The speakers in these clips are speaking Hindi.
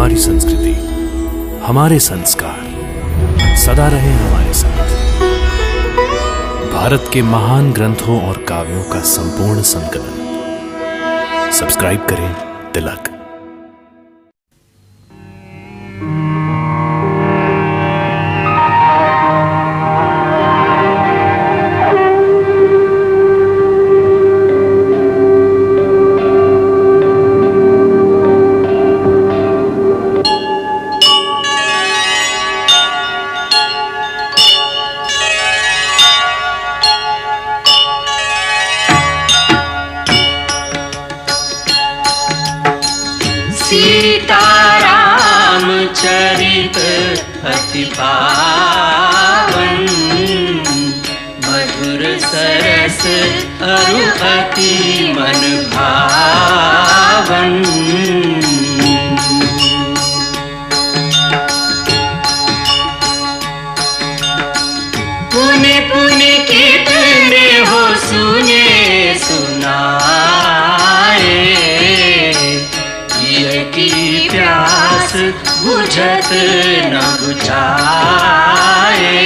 हमारी संस्कृति, हमारे संस्कार सदा रहे हमारे साथ। भारत के महान ग्रंथों और काव्यों का संपूर्ण संकलन। सब्सक्राइब करें तिलक। सीताराम चरित अति पावन, मधुर सरस अरु अति मन भावन। पुण्य पुण्य कितने हो सुने सुनाए, की प्यास बुझत न बुझाए।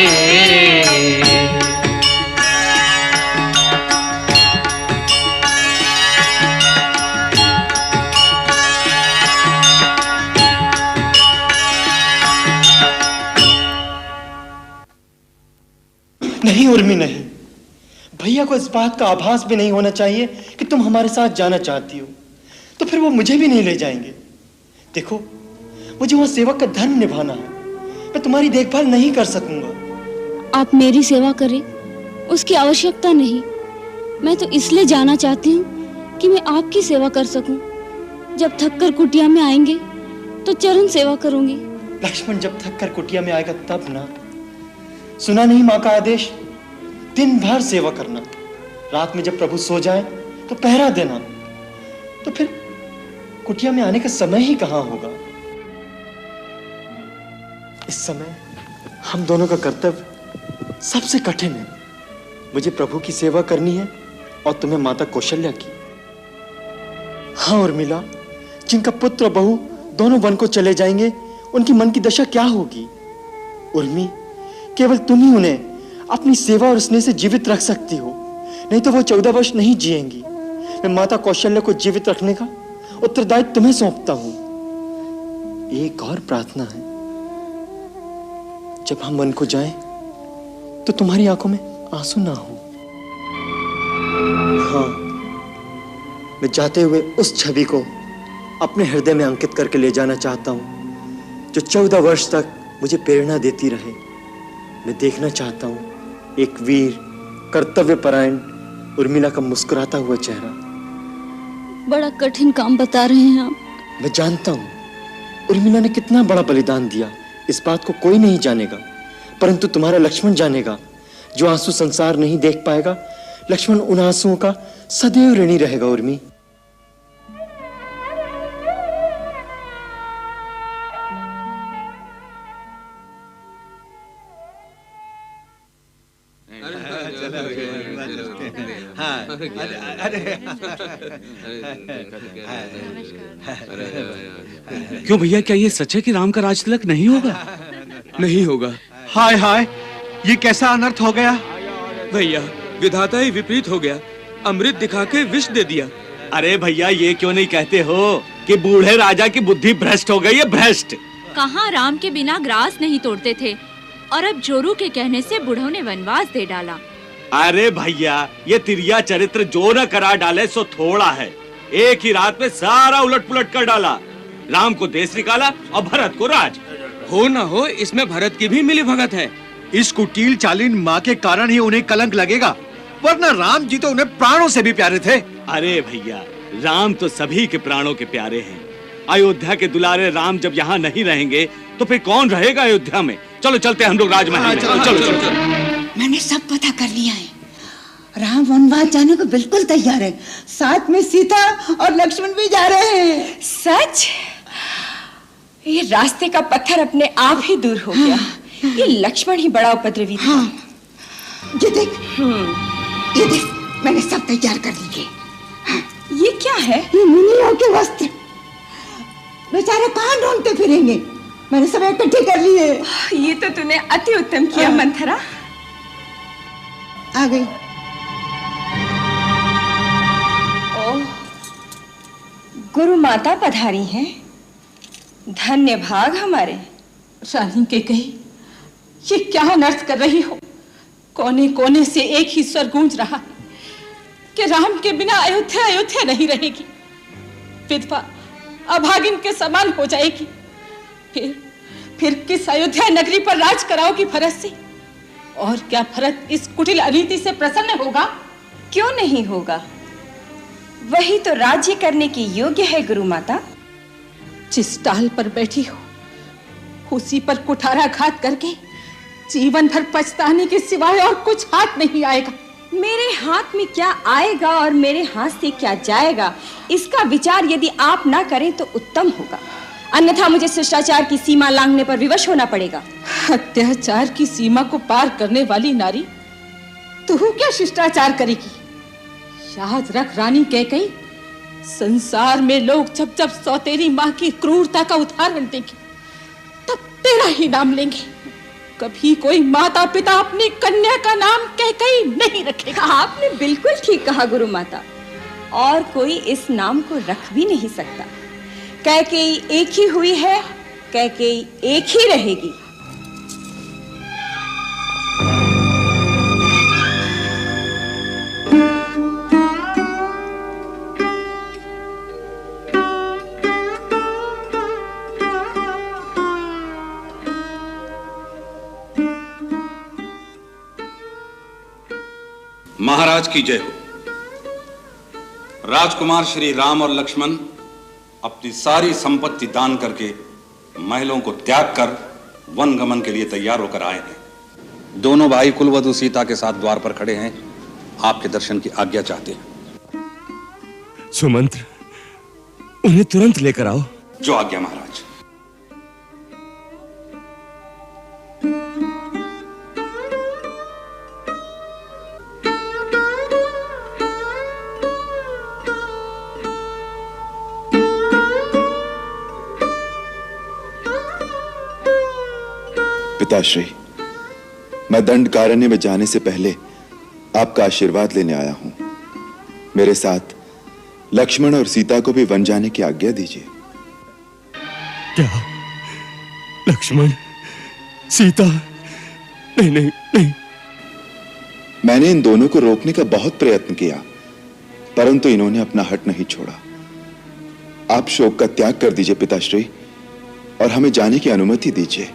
नहीं उर्मी, नहीं। भैया को इस बात का आभास भी नहीं होना चाहिए कि तुम हमारे साथ जाना चाहती हो, तो फिर वो मुझे भी नहीं ले जाएंगे। देखो, मुझे वहां सेवक का धर्म निभाना है। मैं तुम्हारी देखभाल नहीं कर सकूंगा। आप मेरी सेवा करें, उसकी आवश्यकता नहीं। मैं तो इसलिए जाना चाहती हूँ कि मैं आपकी सेवा कर सकूं। जब थककर कुटिया में आएंगे तो चरण सेवा करूंगी। लक्ष्मण जब थककर कुटिया में आएगा तब ना। सुना नहीं माँ का आदेश? दिन भर सेवा करना, रात में जब प्रभु सो जाए तो पहरा देना। तो फिर कुटिया में आने का समय ही कहां होगा? इस समय हम दोनों का कर्तव्य सबसे कठिन है। मुझे प्रभु की सेवा करनी है और तुम्हें माता कौशल्या की। हाँ उर्मिला, जिनका पुत्र और बहू दोनों वन को चले जाएंगे, उनकी मन की दशा क्या होगी? उर्मी, केवल तुम ही उन्हें अपनी सेवा और स्नेह से जीवित रख सकती हो, नहीं तो वो 14 वर्ष नहीं जिएंगी। मैं माता कौशल्या को जीवित रखने का उत्तरदायित्व तुम्हें सौंपता हूं। एक और प्रार्थना है, जब हम वन को जाएं तो तुम्हारी आंखों में आंसू ना हो। हाँ, मैं जाते हुए उस छवि को अपने हृदय में अंकित करके ले जाना चाहता हूं, जो 14 वर्ष तक मुझे प्रेरणा देती रहे। मैं देखना चाहता हूं एक वीर कर्तव्यपरायण उर्मिला का मुस्कुराता हुआ चेहरा। बड़ा कठिन काम बता रहे हैं आप। मैं जानता हूं उर्मिला ने कितना बड़ा बलिदान दिया, इस बात को कोई नहीं जानेगा, परंतु तुम्हारा लक्ष्मण जानेगा। जो आंसू संसार नहीं देख पाएगा, लक्ष्मण उन आंसुओं का सदैव ऋणी रहेगा। उर्मी, क्यों भैया, क्या ये सच है कि राम का राज तिलक नहीं होगा? नहीं होगा। हाय हाय, ये कैसा अनर्थ हो गया? भैया, विधाता ही विपरीत हो गया, अमृत दिखा के विष दे दिया। अरे भैया, ये क्यों नहीं कहते हो कि बूढ़े राजा की बुद्धि भ्रष्ट हो गई है? भ्रष्ट। कहाँ राम के बिना ग्रास नहीं तोड़ते थे, और अब जोरू के कहने से बुढ़ों ने वनवास दे डाला। अरे भैया, ये तिरिया चरित्र जो न करा डाले सो थोड़ा है। एक ही रात में सारा उलट पुलट कर डाला। राम को देश निकाला और भरत को राज। हो न हो, इसमें भरत की भी मिली भगत है। इस कुटिल चालीन माँ के कारण ही उन्हें कलंक लगेगा, वरना राम जी तो उन्हें प्राणों से भी प्यारे थे। अरे भैया, राम तो सभी के प्राणों के प्यारे हैं। अयोध्या के दुलारे राम जब यहाँ नहीं रहेंगे तो फिर कौन रहेगा अयोध्या में? चलो चलते हम लोग राजमहल। चलो। मैंने सब पता कर लिया है। राम वनवास जाने को बिल्कुल तैयार है। साथ में सीता और लक्ष्मण भी जा रहे हैं। सच? ये रास्ते का पत्थर अपने आप ही दूर हो गया। ये लक्ष्मण ही बड़ा उपद्रवी था। ये देख, मैंने सब तैयार कर लिए। ये क्या है? ये मुनियों के वस्त्र। बेचारे कहाँ ढूंढते फिरेंगे। मैंने सब इकट्ठे कर लिए। ये तो तूने अति उत्तम किया मंथरा। आ गई। ओह, गुरु माता पधारी हैं। धन्य भाग हमारे। रानी के कही, ये क्या अनर्थ कर रही हो? कोने कोने से एक ही स्वर गूंज रहा है कि राम के बिना अयोध्या अयोध्या नहीं रहेगी, विधवा अभागिन के समान हो जाएगी। फिर किस अयोध्या नगरी पर राज कराओगी भरत से? और क्या भरत इस कुटिल अनीति से प्रसन्न होगा? क्यों नहीं होगा? वही तो राज्य करने की योग्य है गुरु माता। जिस टाल पर बैठी हो उसी पर कुठाराघात करके जीवन भर पछताने के सिवाय और कुछ हाथ नहीं आएगा। मेरे हाथ में क्या आएगा और मेरे हाथ से क्या जाएगा, इसका विचार यदि आप ना करें तो उत्तम होगा, अन्यथा मुझे शिष्टाचार की सीमा लांघने पर विवश होना पड़ेगा। अत्याचार की सीमा को पार करने वाली नारी तू क्या शिष्टाचार करेगी? याद रख रानी कैकेयी, संसार में लोग जब जब सौतेरी माँ की क्रूरता का उदाहरण देंगे तब तेरा ही नाम लेंगे। कभी कोई माता पिता अपनी कन्या का नाम कैकेयी नहीं रखेगा। आपने बिल्कुल ठीक कहा गुरु माता, और कोई इस नाम को रख भी नहीं सकता। कैकेयी एक ही हुई है, कैकेयी एक ही रहेगी। महाराज की जय हो। राजकुमार श्री राम और लक्ष्मण अपनी सारी संपत्ति दान करके महलों को त्याग कर वन गमन के लिए तैयार होकर आए हैं। दोनों भाई कुलवधू सीता के साथ द्वार पर खड़े हैं, आपके दर्शन की आज्ञा चाहते हैं। सुमंत्र, उन्हें तुरंत लेकर आओ। जो आज्ञा महाराज। पिताश्री, मैं दंडकारण्य में जाने से पहले आपका आशीर्वाद लेने आया हूं। मेरे साथ लक्ष्मण और सीता को भी वन जाने की आज्ञा दीजिए। क्या? लक्ष्मण, सीता? नहीं नहीं नहीं। मैंने इन दोनों को रोकने का बहुत प्रयत्न किया, परंतु इन्होंने अपना हट नहीं छोड़ा। आप शोक का त्याग कर दीजिए पिताश्री, और हमें जाने की अनुमति दीजिए।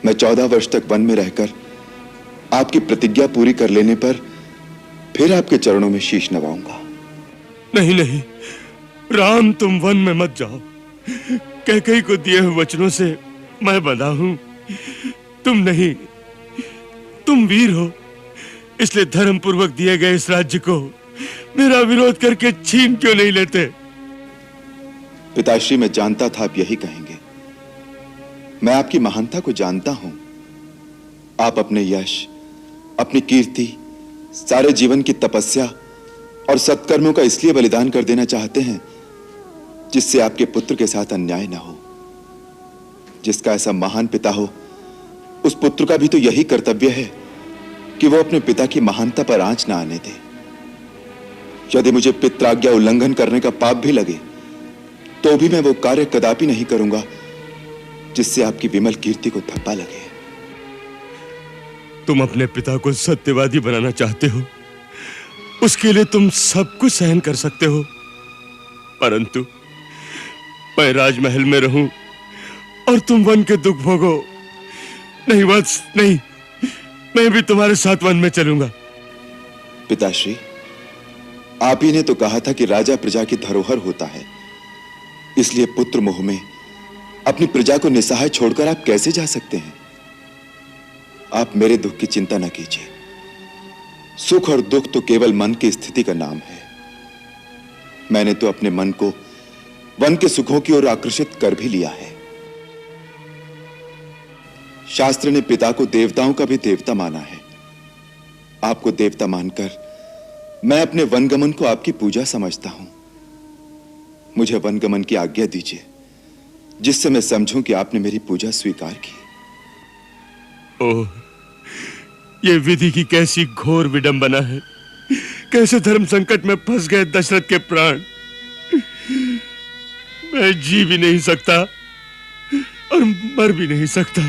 मैं 14 वर्ष तक वन में रहकर आपकी प्रतिज्ञा पूरी कर लेने पर फिर आपके चरणों में शीश नवाऊंगा। नहीं नहीं राम, तुम वन में मत जाओ। कैकेयी को दिए हुए वचनों से मैं बंधा हूं। तुम नहीं, तुम वीर हो, इसलिए धर्म पूर्वक दिए गए इस राज्य को मेरा विरोध करके छीन क्यों नहीं लेते? पिताश्री, मैं जानता था आप यही कहेंगे। मैं आपकी महानता को जानता हूं। आप अपने यश, अपनी कीर्ति, सारे जीवन की तपस्या और सत्कर्मों का इसलिए बलिदान कर देना चाहते हैं जिससे आपके पुत्र के साथ अन्याय ना हो। जिसका ऐसा महान पिता हो, उस पुत्र का भी तो यही कर्तव्य है कि वो अपने पिता की महानता पर आंच ना आने दे। यदि मुझे पितृआज्ञा उल्लंघन करने का पाप भी लगे तो भी मैं वो कार्य कदापि नहीं करूंगा जिससे आपकी विमल कीर्ति को धब्बा लगे। तुम अपने पिता को सत्यवादी बनाना चाहते हो, उसके लिए तुम सब कुछ सहन कर सकते हो, परंतु मैं राजमहल में रहूं और तुम वन के दुख भोगो। नहीं वत्स, नहीं, मैं भी तुम्हारे साथ वन में चलूंगा। पिताश्री, आप ही ने तो कहा था कि राजा प्रजा की धरोहर होता है, इसलिए पुत्र मोह में अपनी प्रजा को निसहाय छोड़कर आप कैसे जा सकते हैं? आप मेरे दुख की चिंता न कीजिए। सुख और दुख तो केवल मन की स्थिति का नाम है। मैंने तो अपने मन को वन के सुखों की ओर आकर्षित कर भी लिया है। शास्त्र ने पिता को देवताओं का भी देवता माना है। आपको देवता मानकर मैं अपने वनगमन को आपकी पूजा समझता हूं। मुझे वनगमन की आज्ञा दीजिए। जिससे मैं समझूं कि आपने मेरी पूजा स्वीकार की। ओह, ये विधि की कैसी घोर विडंबना है। कैसे धर्म संकट में फंस गए दशरथ के प्राण। मैं जी भी नहीं सकता और मर भी नहीं सकता।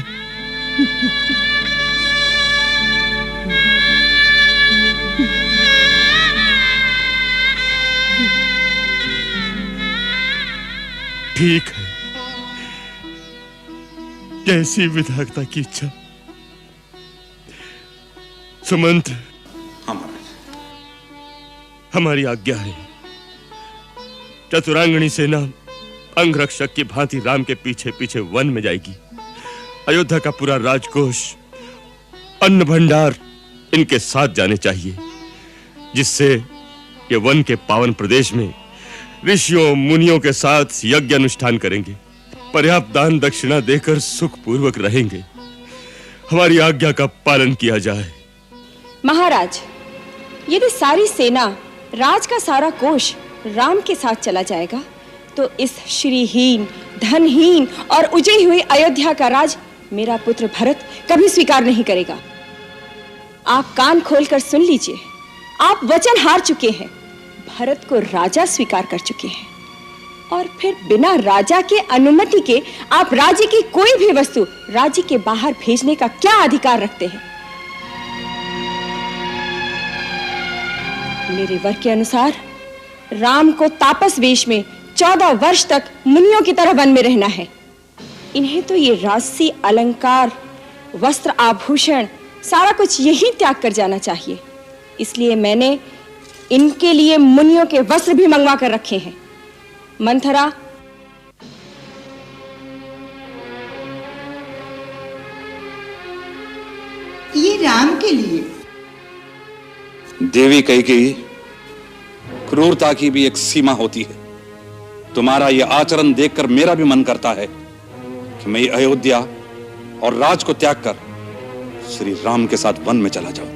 ठीक है, जैसी विधाता की इच्छा। सुमंत्र, हमारी आज्ञा है। चतुरांगणी सेना अंगरक्षक की भांति राम के पीछे पीछे वन में जाएगी। अयोध्या का पूरा राजकोष, अन्न भंडार इनके साथ जाने चाहिए, जिससे ये वन के पावन प्रदेश में ऋषियों मुनियों के साथ यज्ञ अनुष्ठान करेंगे। पर्याप्त दान दक्षिणा देकर सुखपूर्वक रहेंगे। हमारी आज्ञा का पालन किया जाए। महाराज, यदि सारी सेना, राज का सारा कोष राम के साथ चला जाएगा तो इस श्रीहीन, धनहीन और उजड़ी हुई अयोध्या का राज मेरा पुत्र भरत कभी स्वीकार नहीं करेगा। आप कान खोलकर सुन लीजिए, आप वचन हार चुके हैं। भरत को राजा स्वीकार कर चुके हैं और फिर बिना राजा के अनुमति के आप राज्य की कोई भी वस्तु राज्य के बाहर भेजने का क्या अधिकार रखते हैं? मेरे वर के अनुसार राम को तापस वेश में 14 वर्ष तक मुनियों की तरह वन में रहना है। इन्हें तो ये राजसी अलंकार, वस्त्र, आभूषण सारा कुछ यही त्याग कर जाना चाहिए। इसलिए मैंने इनके लिए मुनियों के वस्त्र भी मंगवा कर रखे हैं। मंथरा, ये राम के लिए। देवी कैकेयी, क्रूरता की भी एक सीमा होती है। तुम्हारा यह आचरण देखकर मेरा भी मन करता है कि मैं अयोध्या और राज को त्याग कर श्री राम के साथ वन में चला जाऊं।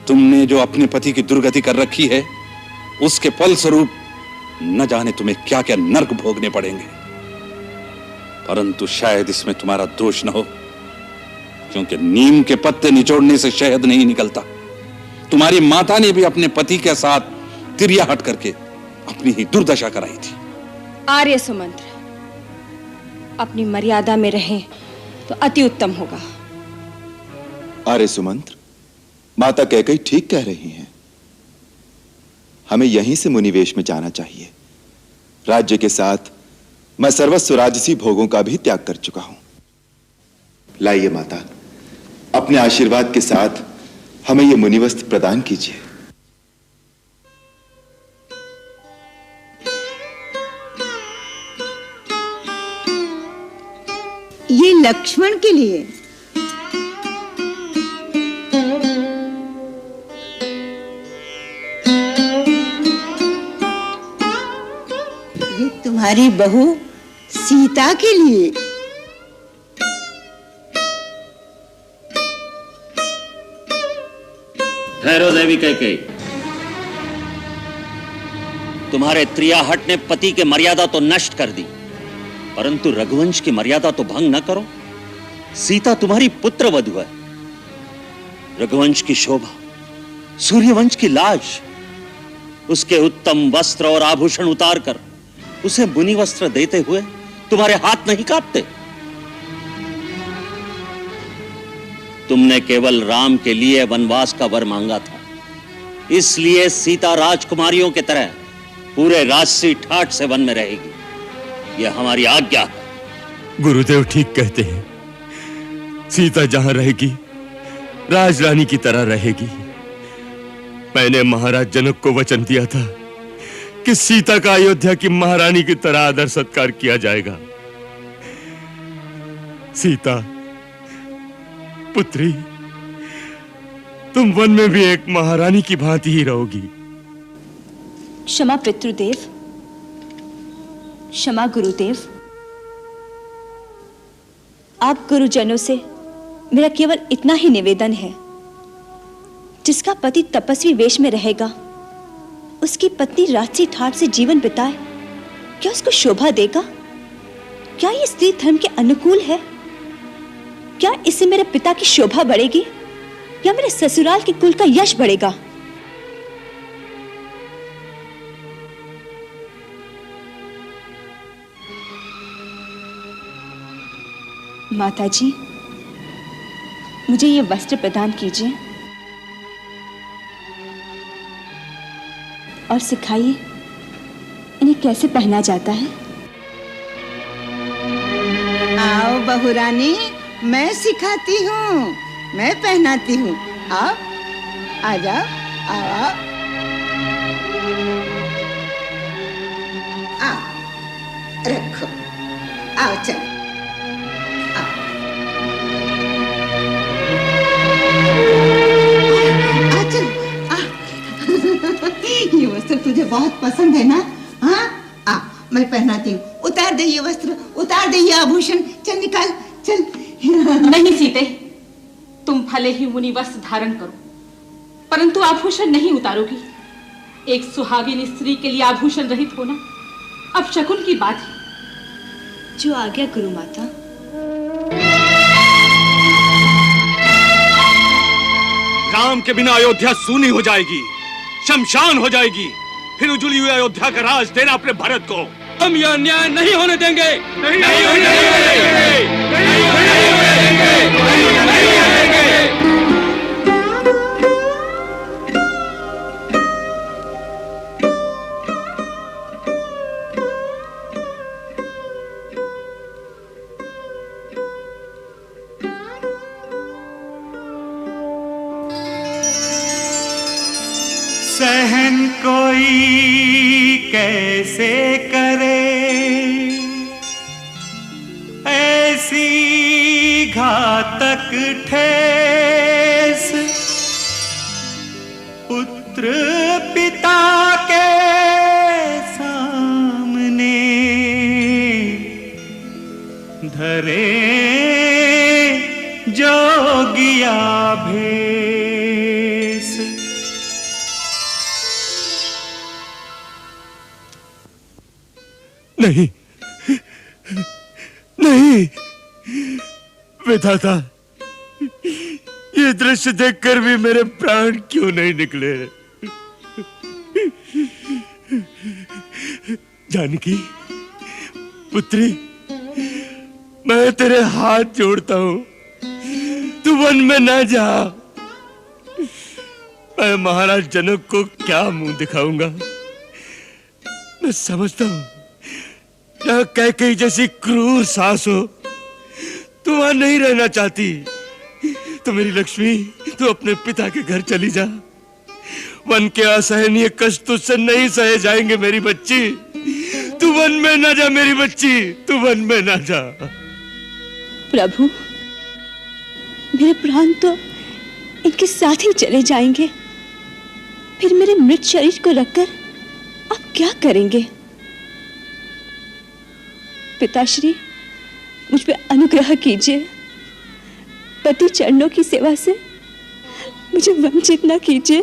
तुमने जो अपने पति की दुर्गति कर रखी है, उसके फलस्वरूप न जाने तुम्हें क्या क्या नरक भोगने पड़ेंगे। परंतु शायद इसमें तुम्हारा दोष न हो, क्योंकि नीम के पत्ते निचोड़ने से शहद नहीं निकलता। तुम्हारी माता ने भी अपने पति के साथ तिरिया हट करके अपनी ही दुर्दशा कराई थी। आर्य सुमंत्र, अपनी मर्यादा में रहें तो अति उत्तम होगा। आर्य सुमंत्र, माता कैकेयी ठीक कह रही हैं। हमें यहीं से मुनिवेश में जाना चाहिए। राज्य के साथ मैं सर्वस्व राजसी भोगों का भी त्याग कर चुका हूं। लाइए माता, अपने आशीर्वाद के साथ हमें ये मुनिवस्त्र प्रदान कीजिए। ये लक्ष्मण के लिए। ये तुम्हारी बहू सीता के लिए। ठहरो देवी कैकेयी, तुम्हारे त्रियाहट ने पति के मर्यादा तो नष्ट कर दी, परंतु रघुवंश की मर्यादा तो भंग न करो। सीता तुम्हारी पुत्र वधू है। रघुवंश की शोभा, सूर्यवंश की लाज, उसके उत्तम वस्त्र और आभूषण उतार कर उसे मुनि वस्त्र देते हुए तुम्हारे हाथ नहीं कांपते। तुमने केवल राम के लिए वनवास का वर मांगा था, इसलिए सीता राजकुमारियों की तरह पूरे राजसी ठाट से वन में रहेगी। यह हमारी आज्ञा है। गुरुदेव ठीक कहते हैं। सीता जहां रहेगी, राजरानी की तरह रहेगी। मैंने महाराज जनक को वचन दिया था कि सीता का अयोध्या की महारानी की तरह आदर सत्कार किया जाएगा। सीता पुत्री, तुम वन में भी एक महारानी की भांति ही रहोगी। क्षमा पितृदेव, क्षमा गुरुदेव। आप गुरुजनों से मेरा केवल इतना ही निवेदन है, जिसका पति तपस्वी वेश में रहेगा, उसकी पत्नी राजसी ठाट से जीवन बिताए, क्या उसको शोभा देगा? क्या ये स्त्री धर्म के अनुकूल है? क्या इससे मेरे पिता की शोभा बढ़ेगी या मेरे ससुराल के कुल का यश बढ़ेगा? माताजी, मुझे ये वस्त्र प्रदान कीजिए और सिखाइए इन्हें कैसे पहना जाता है। आओ बहुरानी, मैं सिखाती हूँ, मैं पहनाती हूँ। आओ, आ जाओ, आओ, आओ, रखो, आओ चलो। ये वस्त्र तुझे बहुत पसंद है ना? हाँ, आ, मैं पहनाती हूँ। उतार दे ये वस्त्र, उतार दे ये आभूषण, चल निकाल, चल। नहीं सीते, तुम भले ही मुनि वस्त्र धारण करो, परंतु आभूषण नहीं उतारोगी। एक सुहागिन स्त्री के लिए आभूषण रहित होना अब शकुन की बात है। जो आज्ञा गुरु माता। राम के बिना अयोध्या सूनी हो जाएगी, शमशान हो जाएगी। फिर उजड़ी हुई अयोध्या का राज देना अपने भरत को। हम यह अन्याय नहीं होने देंगे। नहीं होने सहन कोई कैसे करे ऐसी घातक ठेस, पुत्र पिता के सामने धरे जोगिया भेस। नहीं, नहीं विधाता, ये दृश्य देखकर भी मेरे प्राण क्यों नहीं निकले? जानकी पुत्री, मैं तेरे हाथ जोड़ता हूं, तू वन में ना जा। मैं महाराज जनक को क्या मुंह दिखाऊंगा? मैं समझता हूं न कैकेयी जैसी क्रूर सास हो, तू वहां नहीं रहना चाहती। तो मेरी लक्ष्मी, तू अपने पिता के घर चली जा। वन के असहनीय कष्ट तुझसे नहीं सहे जाएंगे मेरी बच्ची। तू वन में ना जा मेरी बच्ची, तू वन में ना जा। प्रभु, मेरे प्राण तो इनके साथ ही चले जाएंगे। फिर मेरे मृत शरीर को रखकर आप क्या करेंगे? पिताश्री, मुझ पे अनुग्रह कीजिए। पति चरणों की सेवा से मुझे वंचित न कीजिए।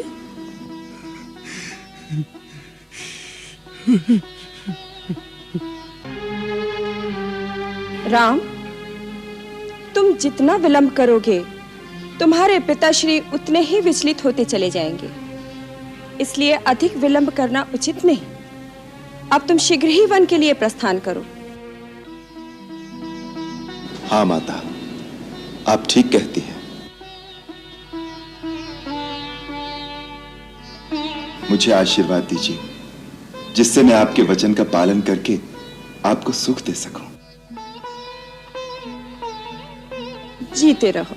राम, तुम जितना विलंब करोगे, तुम्हारे पिताश्री उतने ही विचलित होते चले जाएंगे। इसलिए अधिक विलंब करना उचित नहीं। अब तुम शीघ्र ही वन के लिए प्रस्थान करो। हाँ माता, आप ठीक कहती हैं। मुझे आशीर्वाद दीजिए, जिससे मैं आपके वचन का पालन करके आपको सुख दे सकूं। जीते रहो।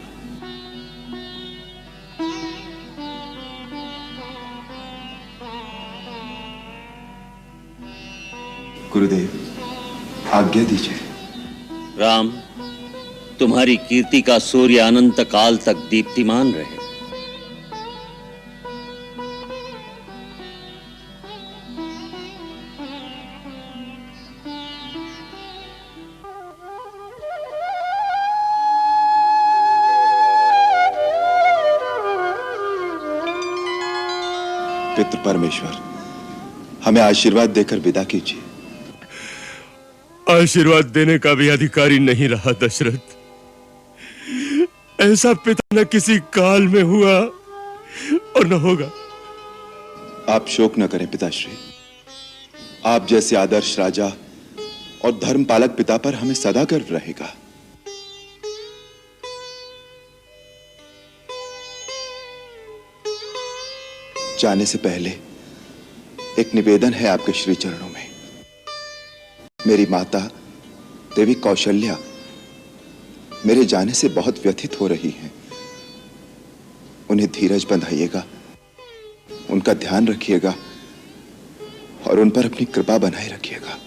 गुरुदेव, आज्ञा दीजिए। राम, तुम्हारी कीर्ति का सूर्य अनंत काल तक दीप्तिमान रहे। पितृ परमेश्वर, हमें आशीर्वाद देकर विदा कीजिए। आशीर्वाद देने का भी अधिकारी नहीं रहा दशरथ। ऐसा पिता न किसी काल में हुआ और न होगा। आप शोक न करें पिताश्री। आप जैसे आदर्श राजा और धर्मपालक पिता पर हमें सदा गर्व रहेगा। जाने से पहले एक निवेदन है आपके श्री चरणों में। मेरी माता देवी कौशल्या मेरे जाने से बहुत व्यथित हो रही हैं। उन्हें धीरज बंधाइएगा, उनका ध्यान रखिएगा और उन पर अपनी कृपा बनाए रखिएगा।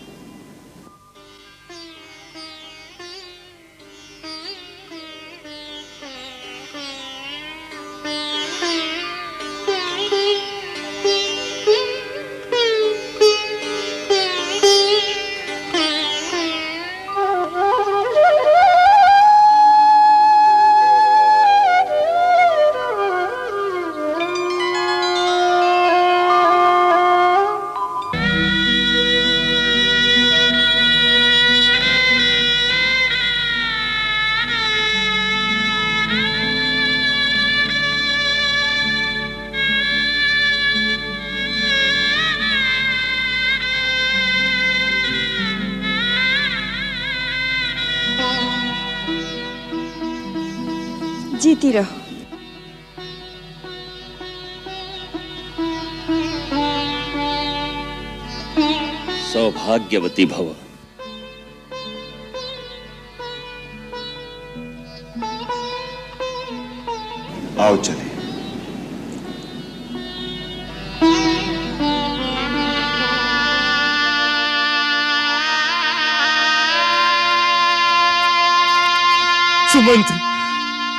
जीती रहो। सौभाग्यवती भव। आओ चले। सुमंत्र,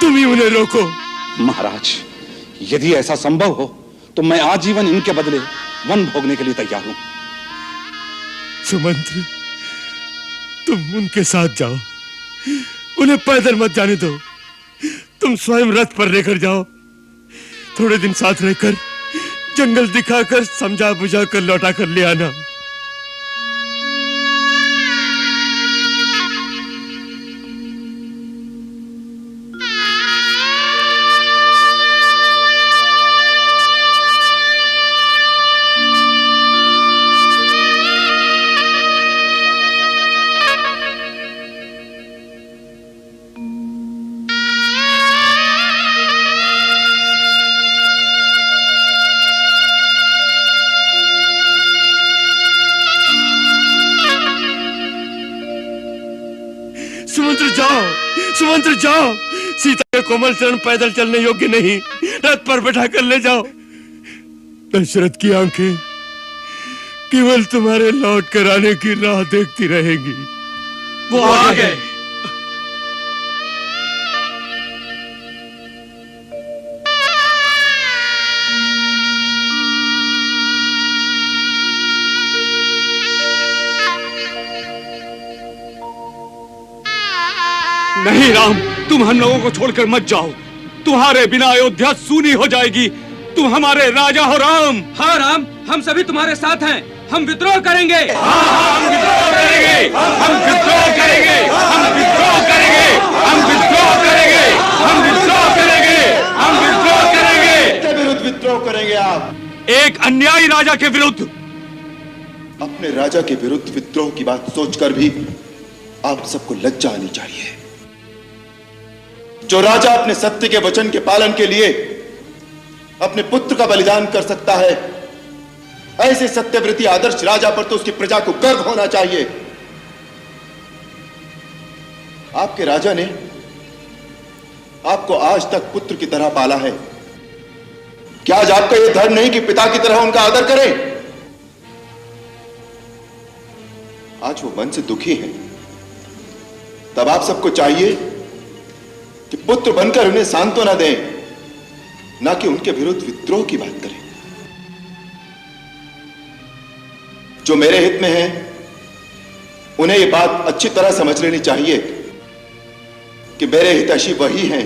तुम ही उन्हें रोको। महाराज, यदि ऐसा संभव हो तो मैं आजीवन इनके बदले वन भोगने के लिए तैयार हूं। सुमंत्र, तुम उनके साथ जाओ, उन्हें पैदल मत जाने दो। तुम स्वयं रथ पर लेकर जाओ। थोड़े दिन साथ रहकर जंगल दिखाकर समझा बुझा कर लौटा कर ले आना। सुमंत्र जाओ, सीता के कोमल चरण पैदल चलने योग्य नहीं, रथ पर बैठा कर ले जाओ। दशरथ की आंखें केवल तुम्हारे लौट कर आने की राह देखती रहेंगी। वो आ गए। नहीं राम, तुम हम लोगों को छोड़कर मत जाओ। तुम्हारे बिना अयोध्या सूनी हो जाएगी। तुम हमारे राजा हो राम। हाँ राम, हम सभी तुम्हारे साथ हैं। हम विद्रोह करेंगे। हम विद्रोह करेंगे। हम विद्रोह करेंगे। हम विद्रोह करेंगे। हम विद्रोह करेंगे। हम विद्रोह करेंगे। हम विद्रोह करेंगे। किसके विरुद्ध विद्रोह करेंगे आप? एक अन्यायी राजा के विरुद्ध। अपने राजा के विरुद्ध विद्रोह की बात सोचकर भी आप सबको लज्जा आनी चाहिए। जो राजा अपने सत्य के वचन के पालन के लिए अपने पुत्र का बलिदान कर सकता है, ऐसे सत्यव्रती आदर्श राजा पर तो उसकी प्रजा को गर्व होना चाहिए। आपके राजा ने आपको आज तक पुत्र की तरह पाला है। क्या आज आपका यह धर्म नहीं कि पिता की तरह उनका आदर करें? आज वो मन से दुखी हैं। तब आप सबको चाहिए कि पुत्र बनकर उन्हें सांत्वना दें, ना कि उनके विरुद्ध विद्रोह की बात करें। जो मेरे हित में है उन्हें यह बात अच्छी तरह समझ लेनी चाहिए कि मेरे हितैषी वही हैं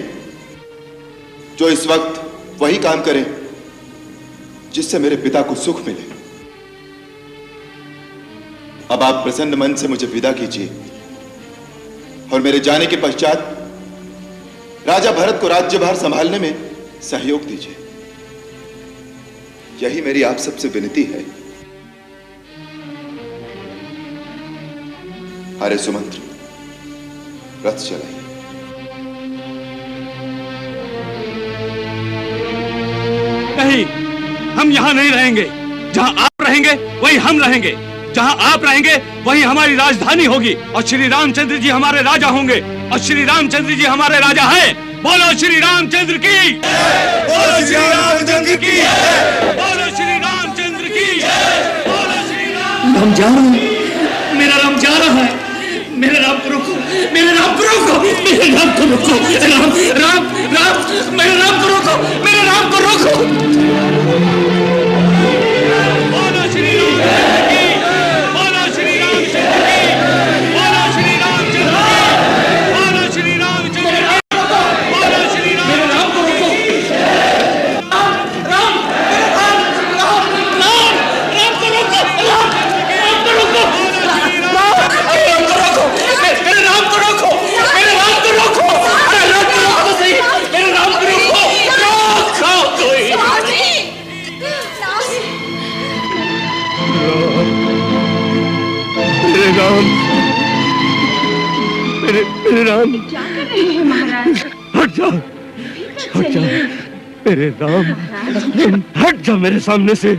जो इस वक्त वही काम करें जिससे मेरे पिता को सुख मिले। अब आप प्रसन्न मन से मुझे विदा कीजिए और मेरे जाने के पश्चात राजा भरत को राज्यभार संभालने में सहयोग दीजिए। यही मेरी आप सबसे विनती है। अरे सुमंत्र, रथ चलाइए। नहीं, हम यहाँ नहीं रहेंगे। जहाँ आप रहेंगे वही हम रहेंगे। जहाँ आप रहेंगे वही हमारी राजधानी होगी और श्री रामचंद्र जी हमारे राजा होंगे और श्री रामचंद्र जी हमारे राजा हैं। बोलो श्री रामचंद्र की, बोलो श्री रामचंद्र की, बोलो श्री रामचंद्र की, बोलो श्री राम। हम जा रहे हैं, मेरा राम जा रहा है। मेरे राम को रोको, मेरे राम को रोको, मेरे राम को रोको, राम राम राम, मेरे राम को रोको, मेरे राम को रोको। बोलो श्री रामचंद्र की, बोलो श्री रामचंद्र की, बोलो श्री रामचंद्र की, बोलो श्री रामचंद्र की, बोलो श्री राम। मेरे राम को रोको, राम राम राम राम राम राम को रोको, राम राम को रोको, मेरे राम को रोको, मेरे राम को रोको, मेरे राम को रोको तो सही, मेरे राम को रोको, रोको कोई। मेरे राम, मेरे राम, क्या कर रहे हैं महाराज? हट जा, हट जा मेरे राम, हट जा मेरे सामने से।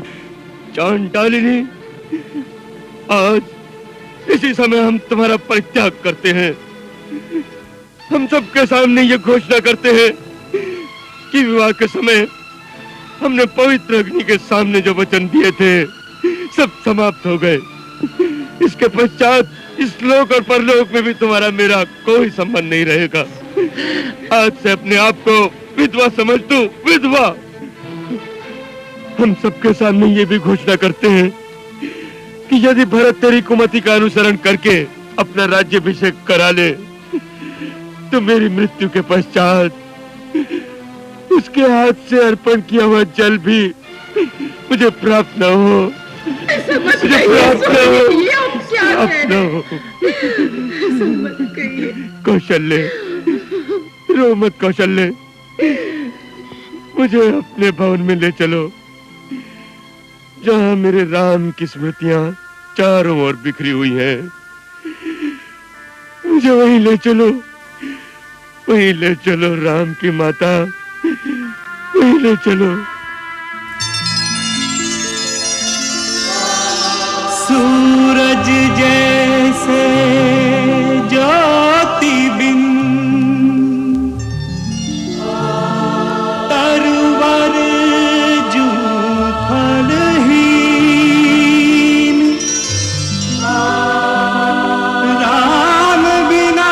चांडालिनी, आज इसी समय हम तुम्हारा परित्याग करते हैं। हम सबके सामने ये घोषणा करते हैं कि विवाह के समय हमने पवित्र अग्नि के सामने जो वचन दिए थे सब समाप्त हो गए। इसके पश्चात इस लोक और परलोक में भी तुम्हारा मेरा कोई संबंध नहीं रहेगा। आज से अपने आप को विधवा समझ तू, विधवा। हम सबके सामने ये भी घोषणा करते हैं कि यदि भरत तेरी कुमति का अनुसरण करके अपना राज्याभिषेक करा ले तो मेरी मृत्यु के पश्चात उसके हाथ से अर्पण किया हुआ जल भी मुझे प्राप्त न हो, मुझे प्राप्त न हो, प्राप्त न हो। कौशल्य, रो मत कौशल्य, मुझे अपने भवन में ले चलो जहाँ मेरे राम की स्मृतियां चारों ओर बिखरी हुई हैं। मुझे वहीं ले चलो, वहीं ले चलो राम की माता, वहीं ले चलो। सूरज जैसे ज्योति बिन तरवर जू फलहीन, राम बिना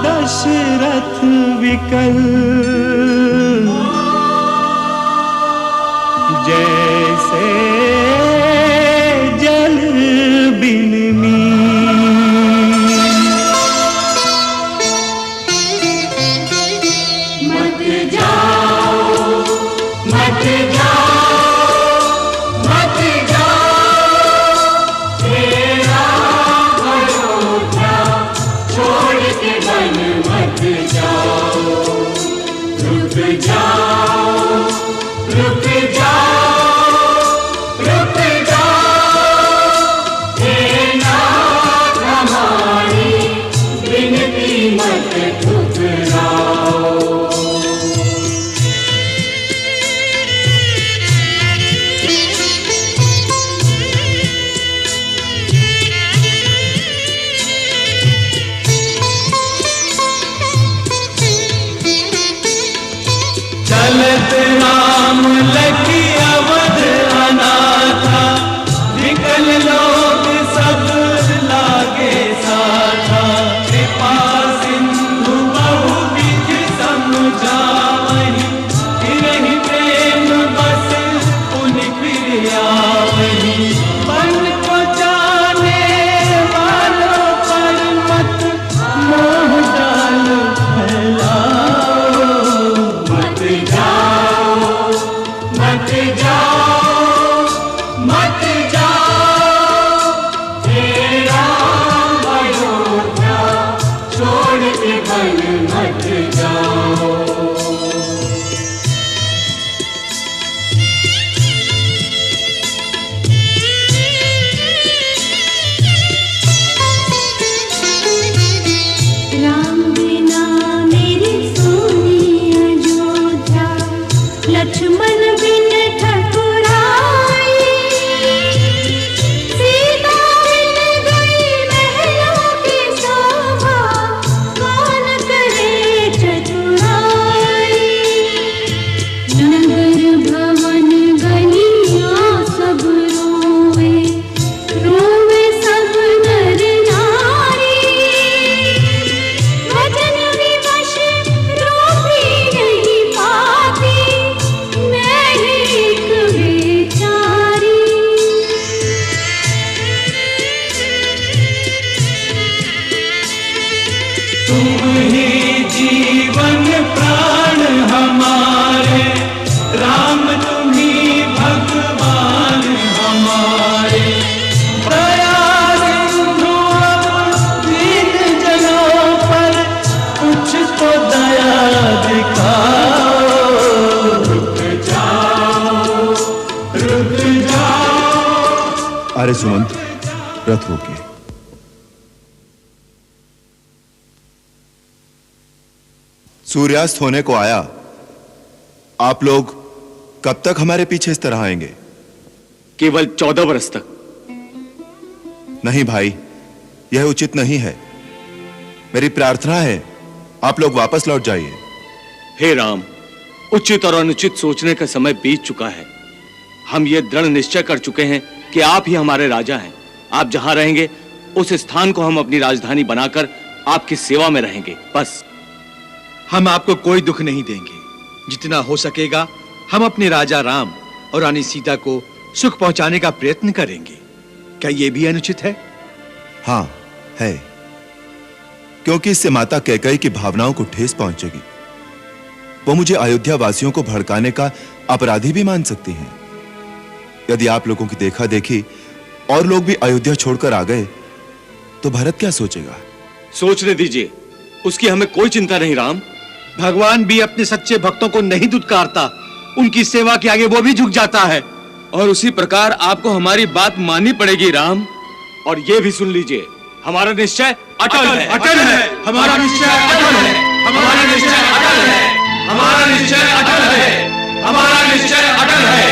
दशरथ विकल, जैसे जल बिन मत जाओ, मत जाओ, मत जाओ, तेरा अयोध्या छोड़ के वन मत जाओ। तुम ही जीवन प्राण हमारे, राम तुम ही भगवान हमारे। दया सिंधु अब दीन जनों पर कुछ तो दया दिखाओ। रुक जाओ, रुक जाओ। अरे सुमंत, रथ रोकिए। सूर्यास्त होने को आया। आप लोग कब तक हमारे पीछे इस तरह आएंगे? केवल 14 वर्ष तक। नहीं भाई, यह उचित नहीं है। मेरी प्रार्थना है आप लोग वापस लौट जाइए। हे राम, उचित और अनुचित सोचने का समय बीत चुका है। हम ये दृढ़ निश्चय कर चुके हैं कि आप ही हमारे राजा हैं। आप जहां रहेंगे उस स्थान को हम अपनी राजधानी बनाकर आपकी सेवा में रहेंगे, बस। हम आपको कोई दुख नहीं देंगे। जितना हो सकेगा हम अपने राजा राम और रानी सीता को सुख पहुंचाने का प्रयत्न करेंगे। क्या यह भी अनुचित है? हां, है। क्योंकि इससे माता कैकेयी की भावनाओं को ठेस पहुंचेगी। वो मुझे अयोध्या वासियों को भड़काने का अपराधी भी मान सकती हैं। यदि आप लोगों की देखा देखी और लोग भी अयोध्या छोड़कर आ गए तो भरत क्या सोचेगा? सोचने दीजिए, उसकी हमें कोई चिंता नहीं राम। भगवान भी अपने सच्चे भक्तों को नहीं दुत्कारता, उनकी सेवा के आगे वो भी झुक जाता है। और उसी प्रकार आपको हमारी बात माननी पड़ेगी राम। और ये भी सुन लीजिए, हमारा निश्चय अटल है। अटल है हमारा निश्चय, अटल है हमारा निश्चय, अटल है हमारा निश्चय, अटल है हमारा निश्चय, अटल है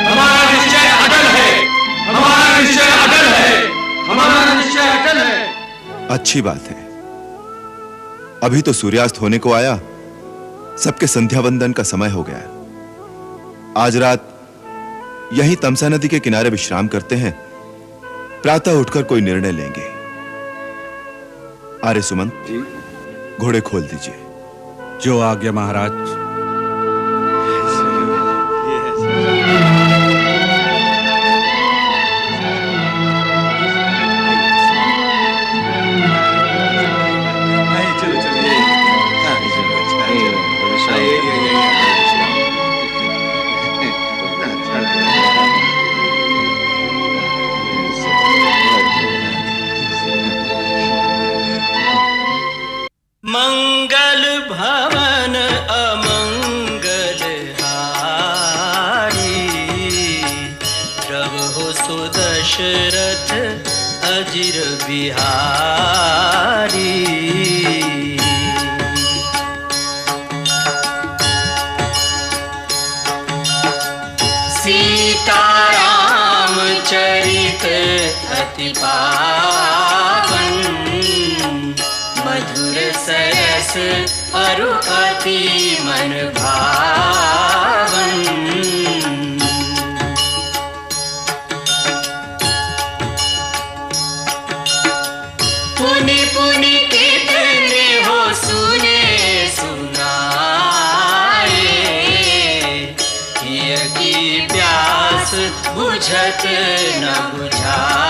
हमारा निश्चय, अटल है हमारा निश्चय, अटल है हमारा निश्चय, अटल है। अच्छी बात है। अभी तो सूर्यास्त होने को आया, सबके संध्या वंदन का समय हो गया। आज रात यहीं तमसा नदी के किनारे विश्राम करते हैं। प्रातः उठकर कोई निर्णय लेंगे। आर्य सुमंत जी, घोड़े खोल दीजिए। जो आज्ञा महाराज। मंगल भवन अमंगल हारी, प्रभु सुदशरथ अजिर बिहारी। सीताराम चरित अति पावन, मधुर सरस अरु अति मन भावन। पुनि पुनि कितने हो सुने सुनाए, हिय की प्यास बुझत न बुझाए।